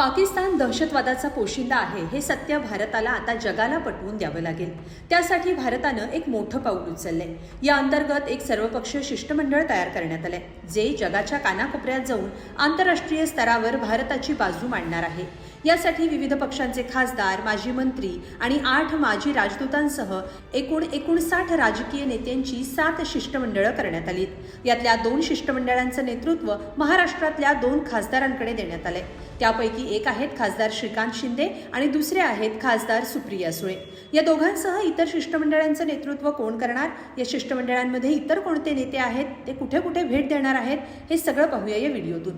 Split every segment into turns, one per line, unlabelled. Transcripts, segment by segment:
पाकिस्तान दहशतवादाचा पोशिंदा आहे हे सत्य भारताला आता जगाला पटवून द्यावं लागेल। त्यासाठी भारतानं एक मोठं पाऊल उचललंय। या अंतर्गत एक सर्वपक्षीय शिष्टमंडळ तयार करण्यात आलंय, जे जगाच्या कानाकोपऱ्यात जाऊन आंतरराष्ट्रीय स्तरावर भारताची बाजू मांडणार आहे। यासाठी विविध पक्षांचे खासदार, माजी मंत्री आणि 8 माजी राजदूतांसह एकूण 59 राजकीय नेत्यांची 7 शिष्टमंडळं करण्यात आली। यातल्या 2 शिष्टमंडळांचं नेतृत्व महाराष्ट्रातल्या 2 खासदारांकडे देण्यात आलंय। त्यापैकी एक आहेत खासदार श्रीकांत शिंदे आणि दुसरे आहेत खासदार सुप्रिया सुळे। या दोघांसह इतर शिष्टमंडळांचं नेतृत्व कोण करणार, या शिष्टमंडळांमध्ये इतर कोणते नेते आहेत, ते कुठे कुठे भेट देणार आहेत, हे सगळं पाहूया या व्हिडिओतून।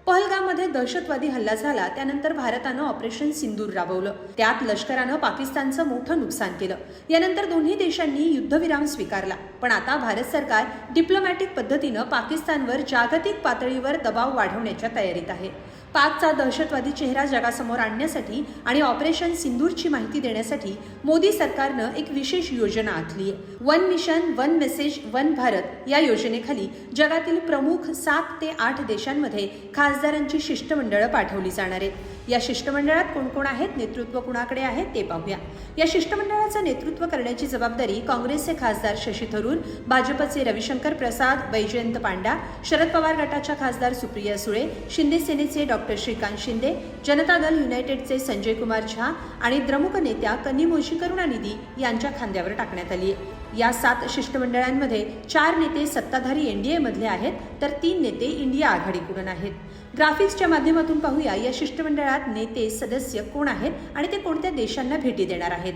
पहलगाममध्ये दहशतवादी हल्ला झाला त्यानंतर भारतानं ऑपरेशन सिंदूर राबवलं। त्यात लष्करानं पाकिस्तानचं मोठं नुकसान केलं। यानंतर दोन्ही देशांनी युद्धविराम स्वीकारला, पण आता भारत सरकार डिप्लोमॅटिक पद्धतीनं पाकिस्तानवर जागतिक पातळीवर दबाव वाढवण्याच्या तयारीत आहे। पाकचा दहशतवादी चेहरा जगासमोर आणण्यासाठी आणि ऑपरेशन सिंदूरची माहिती देण्यासाठी मोदी सरकारनं एक विशेष योजना आखली आहे। One mission one message one Bharat या योजनेखाली जगातील प्रमुख 7 ते 8 देशांमध्ये खासदारांची शिष्टमंडळं पाठवली जाणार आहेत। या शिष्टमंडळात कोण कोण आहेत, नेतृत्व कुणाकडे आहे ते पाहूया। या शिष्टमंडळाचं नेतृत्व करण्याची जबाबदारी काँग्रेसचे खासदार शशी थरूर, भाजपचे रविशंकर प्रसाद, बैजयंत पांडा, शरद पवार गटाच्या खासदार सुप्रिया सुळे, शिंदे सेनेचे डॉक्टर श्रीकांत शिंदे, जनता दल युनायटेडचे संजय कुमार झा आणि द्रमुक नेत्या कनिमोझी करुणानिधी यांच्या खांद्यावर टाकण्यात आली आहे। या 7 शिष्टमंडळांमध्ये 4 नेते सत्ताधारी एनडीए मधले आहेत, तर 3 नेते इंडिया आघाडीकडून आहेत। ग्राफिक्सच्या माध्यमातून पाहूया या शिष्टमंडळात नेते सदस्य कोण आहेत आणि ते कोणत्या देशांना भेटी देणार आहेत।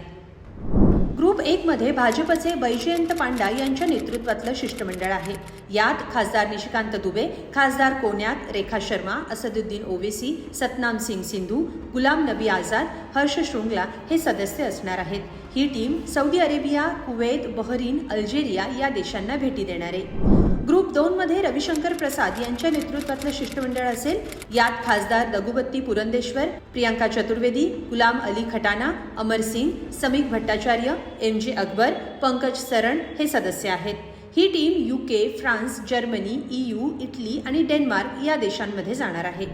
ग्रुप 1 मध्ये भाजपचे बैजयंत पांडा यांच्या नेतृत्वातलं शिष्टमंडळ आहे। यात खासदार निशिकांत दुबे, खासदार कोन्याक, रेखा शर्मा, असदुद्दीन ओवेसी, सतनाम सिंग सिंधू, गुलाम नबी आझाद, हर्ष श्रुंगला हे सदस्य असणार आहेत। ही team Saudi Arabia, Kuwait, Bahrain, Algeria या देशांना भेटी देणार आहे। ग्रुप 2 मध्ये रविशंकर प्रसाद यांच्या नेतृत्वातलं शिष्टमंडळ असेल। यात खासदार दगुबत्ती पुरंदेश्वर, प्रियांका चतुर्वेदी, गुलाम अली खटाना, अमर सिंग, समीक भट्टाचार्य, MJ अकबर, पंकज सरण हे सदस्य आहेत। ही team UK, France, Germany, EU, Italy आणि डेन्मार्क या देशांमध्ये जाणार आहे।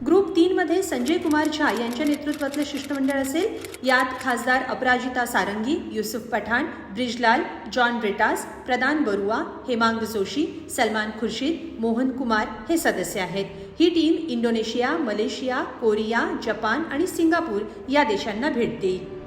ग्रुप 3 मध्ये संजय कुमार झा यांच्या नेतृत्वातलं शिष्टमंडळ असेल। यात खासदार अपराजिता सारंगी, युसुफ पठाण, ब्रिजलाल, जॉन ब्रिटास, प्रदान बरुआ, हेमांग जोशी, सलमान खुर्शीद, मोहन कुमार हे सदस्य आहेत। ही team Indonesia, Malaysia, Korea, Japan आणि सिंगापूर या देशांना भेट देईल।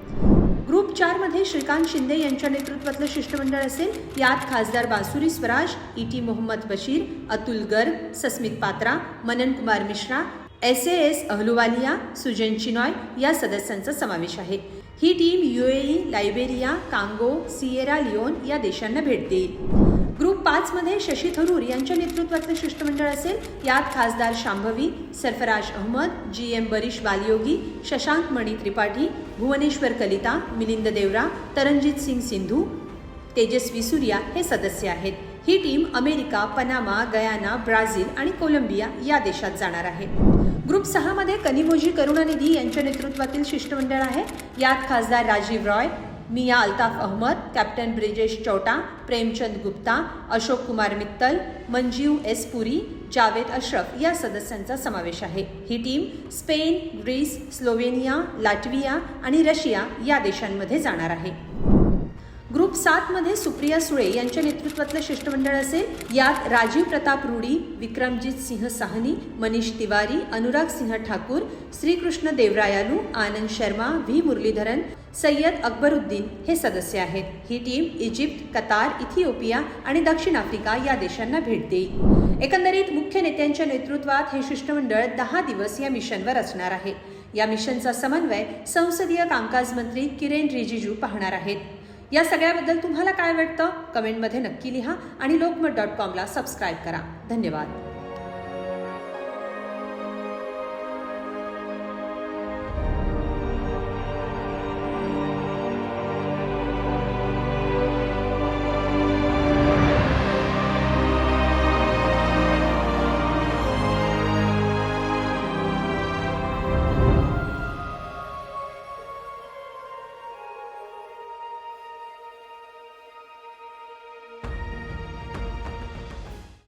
ग्रुप 4 मध्ये श्रीकांत शिंदे यांच्या नेतृत्वातलं शिष्टमंडळ असेल। यात खासदार बांसुरी स्वराज, ET मोहम्मद बशीर, अतुल गर्ग, सस्मित पात्रा, मनन कुमार मिश्रा, SAS अहलुवालिया, सुजन चिनॉय या सदस्यांचा समावेश आहे। ही team UAE, Liberia, Congo, Sierra Leone या देशांना भेट देईल। ग्रुप 5 मध्ये शशी थरूर यांच्या नेतृत्वातलं शिष्टमंडळ असेल। यात खासदार शांभवी, सरफराज अहमद, GM बरिश बालियोगी, शशांक मणी त्रिपाठी, भुवनेश्वर कलिता, मिलिंद देवरा, तरनजीत सिंग सिंधू, तेजस्वी सूर्या हे सदस्य आहेत। ही team America, Panama, Guyana, Brazil आणि कोलंबिया या देशात जाणार आहे। ग्रुप 6 मध्ये कनिमोझी करुणानिधी यांच्या नेतृत्वातील शिष्टमंडळ आहे। यात खासदार राजीव रॉय, मिया अल्ताफ अहमद, कॅप्टन ब्रिजेश चौटा, प्रेमचंद गुप्ता, अशोक कुमार मित्तल, मंजीव S पुरी, जावेद अशरफ या सदस्यांचा समावेश आहे। ही team Spain, Greece, Slovenia, Latvia आणि रशिया या देशांमध्ये जाणार आहे। ग्रुप 7 मध्ये सुप्रिया सुळे यांच्या नेतृत्वातलं शिष्टमंडळ असेल। यात राजीव प्रताप रूडी, विक्रमजीत सिंह साहनी, मनीष तिवारी, अनुराग सिंह ठाकूर, श्रीकृष्ण देवरायालू, आनंद शर्मा, V मुरलीधरन, सय्यद अकबरुद्दीन हे सदस्य आहेत। ही टीम इजिप्त, कतार, इथिओपिया आणि दक्षिण आफ्रिका या देशांना भेट देईल। एकंदरीत मुख्य नेत्यांच्या नेतृत्वात हे शिष्टमंडळ 10 दिवस या मिशनवर असणार आहे। या मिशनचा समन्वय संसदीय कामकाज मंत्री किरेन रिजिजू पाहणार आहेत। या सगळ्याबद्दल तुम्हाला काय वाटतं, कमेंटमध्ये नक्की लिहा आणि lokmat.com ला सबस्क्राईब करा। धन्यवाद।